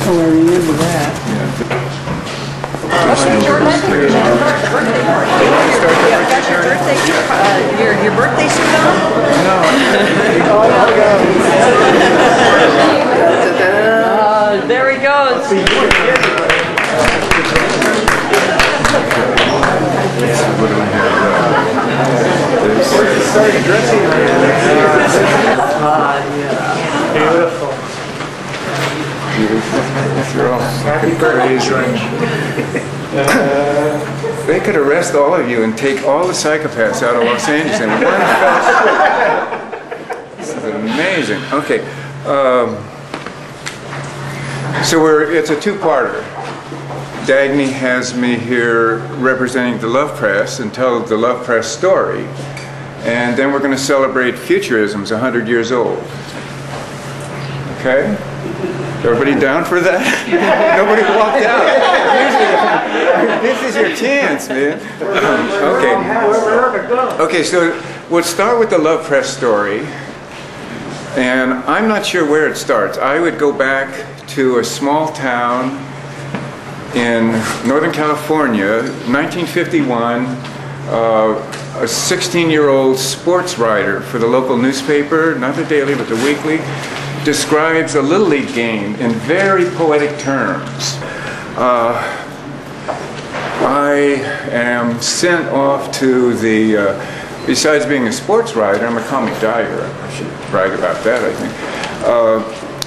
we're into that. Your birthday suit on? No. There he goes. What do we have? Started dressing beautiful. You're all Happy birthday. They could arrest all of you and take all the psychopaths out of Los Angeles in one fell swoop. This is amazing. Okay. So it's a two-parter. Dagny has me here representing the Love Press and tell the Love Press story. And then we're going to celebrate Futurism's 100 years old. Okay? Everybody down for that? Nobody walked out. This is your chance, man. Okay, so we'll start with the Love Press story. And I'm not sure where it starts. I would go back to a small town in Northern California, 1951. A 16-year-old sports writer for the local newspaper, not the daily, but the weekly, describes a Little League game in very poetic terms. I am sent off to the, besides being a sports writer, I'm a comic diver. I should brag about that, I think.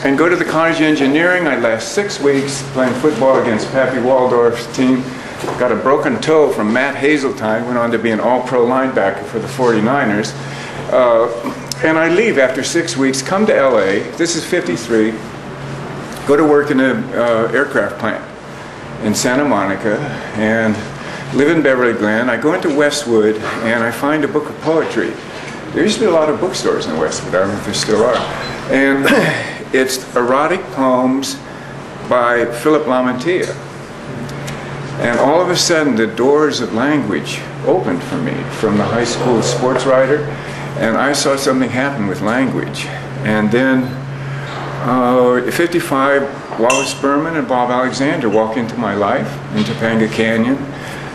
And go to the College of Engineering. I last 6 weeks playing football against Pappy Waldorf's team. Got a broken toe from Matt Hazeltine, went on to be an all-pro linebacker for the 49ers. And I leave after 6 weeks, come to LA, this is 53, go to work in an aircraft plant in Santa Monica, and live in Beverly Glen. I go into Westwood, and I find a book of poetry. There used to be a lot of bookstores in Westwood, I don't know if there still are. And it's erotic poems by Philip Lamantia. And all of a sudden, the doors of language opened for me from the high school sports writer, and I saw something happen with language. And then, at 55, Wallace Berman and Bob Alexander walk into my life, in Topanga Canyon,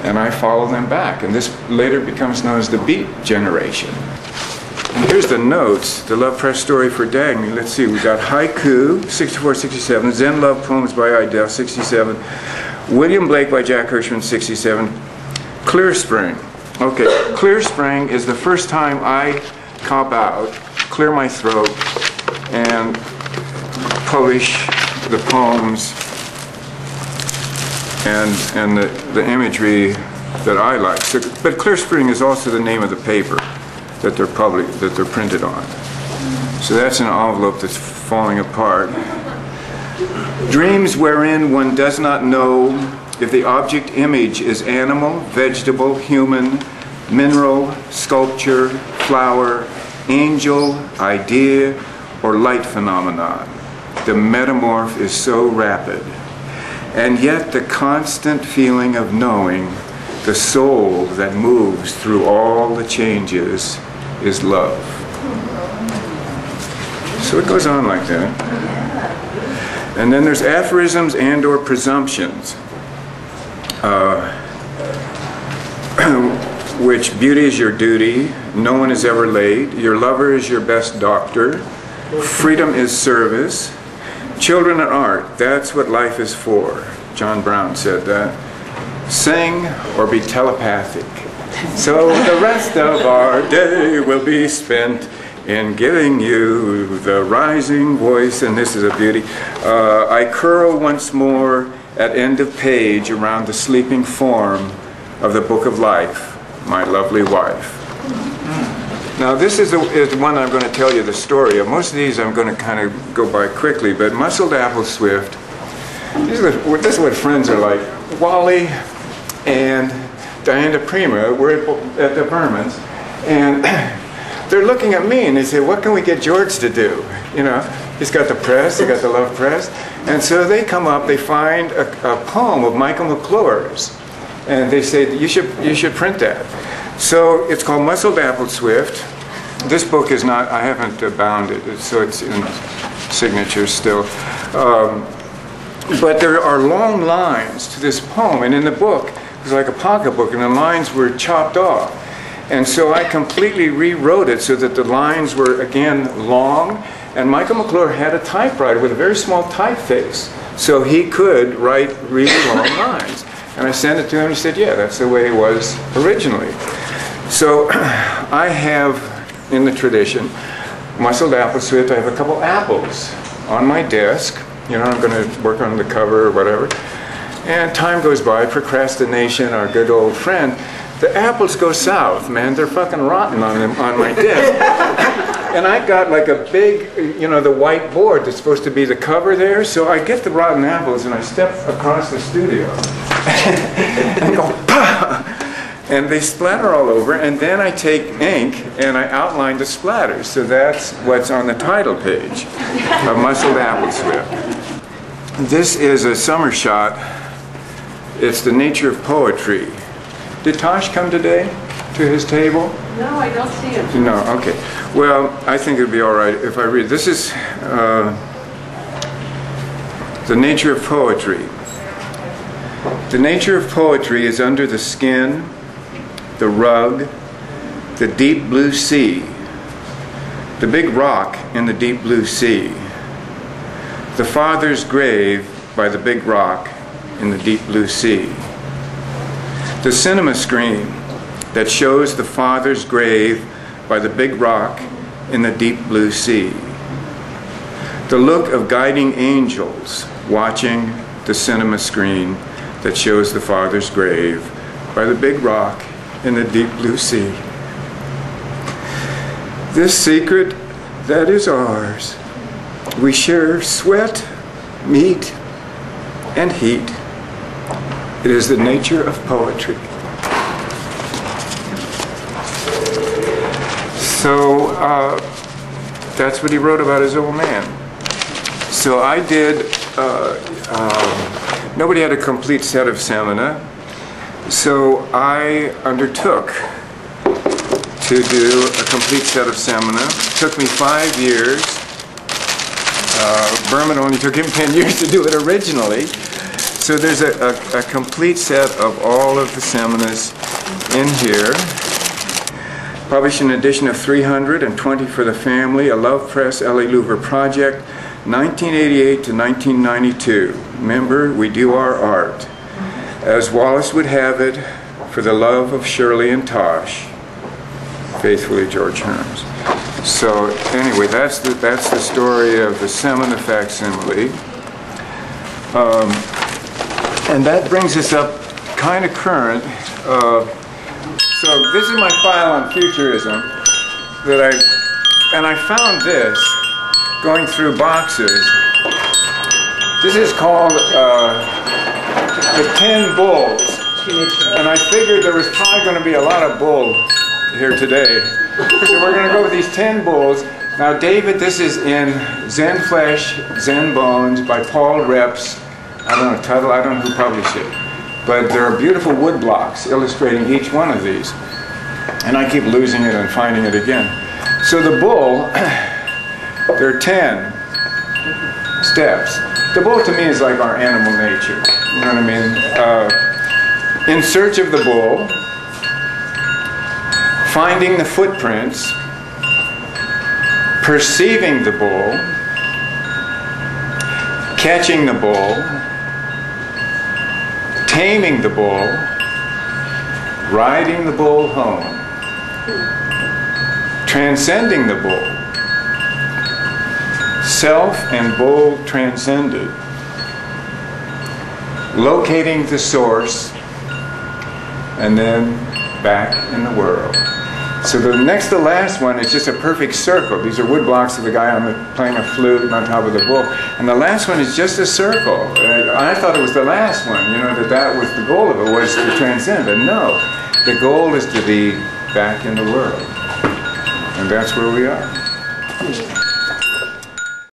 and I follow them back. And this later becomes known as the Beat Generation. And here's the notes, the Love Press story for Dagny. Let's see, we got Haiku, 64, 67, Zen Love Poems by Idell, 67, William Blake by Jack Hirschman, 67, Clear Spring. Okay, Clear Spring is the first time I cop out, clear my throat, and publish the poems and the imagery that I like. So, but Clear Spring is also the name of the paper that they're printed on. So that's an envelope that's falling apart. Dreams wherein one does not know if the object image is animal, vegetable, human, mineral, sculpture, flower, angel, idea, or light phenomenon. The metamorph is so rapid. And yet the constant feeling of knowing, the soul that moves through all the changes, is love. So it goes on like that. And then there's aphorisms and or presumptions, which beauty is your duty, no one is ever late, your lover is your best doctor, freedom is service, children are art, that's what life is for. John Brown said that. Sing or be telepathic. So the rest of our day will be spent in giving you the rising voice, and this is a beauty. I curl once more at end of page around the sleeping form of the book of life, my lovely wife. Now this is the one I'm going to tell you the story of. Most of these I'm going to kind of go by quickly, but Muscled Apple Swift, this is what friends are like. Wally and Diana Prima were at the Bermans, and they're looking at me and they say, what can we get George to do? You know, he's got the press, he's got the Love Press. And so they come up, they find a poem of Michael McClure's, and they say, you should print that. So it's called Muscled Apple Swift. This book is not, I haven't bound it, so it's in signatures still. But there are long lines to this poem, and in the book, it was like a pocketbook, and the lines were chopped off. And so I completely rewrote it so that the lines were, again, long, and Michael McClure had a typewriter with a very small typeface, so he could write really long lines. And I sent it to him, and he said, yeah, that's the way it was originally. So I have, in the tradition, muscled apple swift. I have a couple apples on my desk. You know, I'm going to work on the cover or whatever. And time goes by, procrastination, our good old friend. The apples go south, man. They're fucking rotten on my desk. And I got like a big, you know, the white board that's supposed to be the cover there. So I get the rotten apples and I step across the studio and go, pah! And they splatter all over. And then I take ink and I outline the splatters. So that's what's on the title page of Muscled Apple Swift. This is a summer shot. It's the nature of poetry. Did Tosh come today to his table? No, I don't see him. No, okay. Well, I think it'd be all right if I read. This is the nature of poetry. The nature of poetry is under the skin, the rug, the deep blue sea, the big rock in the deep blue sea, the father's grave by the big rock in the deep blue sea, the cinema screen that shows the father's grave by the big rock in the deep blue sea, the look of guiding angels watching the cinema screen that shows the father's grave by the big rock in the deep blue sea. This secret that is ours, we share sweat, meat, and heat. It is the nature of poetry. So that's what he wrote about his old man. So I did, nobody had a complete set of semina, so I undertook to do a complete set of semina. It took me 5 years. Berman only took him 10 years to do it originally. So there's a complete set of all of the seminas in here. Published an edition of 320 for the family, a Love Press L.A. Louver project, 1988 to 1992. Remember, we do our art. As Wallace would have it, for the love of Shirley and Tosh. Faithfully, George Herms. So anyway, that's the story of the Semina facsimile. And that brings us up kind of current. So this is my file on Futurism that I found this going through boxes. This is called the 10 Bulls. And I figured there was probably going to be a lot of bull here today. So we're going to go with these 10 bulls. Now David, this is in Zen Flesh, Zen Bones by Paul Reps. I don't know the title, I don't know who published it. But there are beautiful wood blocks illustrating each one of these. And I keep losing it and finding it again. So the bull, there are 10 steps. The bull to me is like our animal nature. You know what I mean? In search of the bull, finding the footprints, perceiving the bull, catching the bull, taming the bull, riding the bull home, transcending the bull, self and bull transcended, locating the source, and then back in the world. So the next to last one is just a perfect circle. These are wood blocks of the guy playing a flute on top of the bull. And the last one is just a circle. I thought it was the last one, you know, that was the goal of it, was to transcend. But no, the goal is to be back in the world. And that's where we are.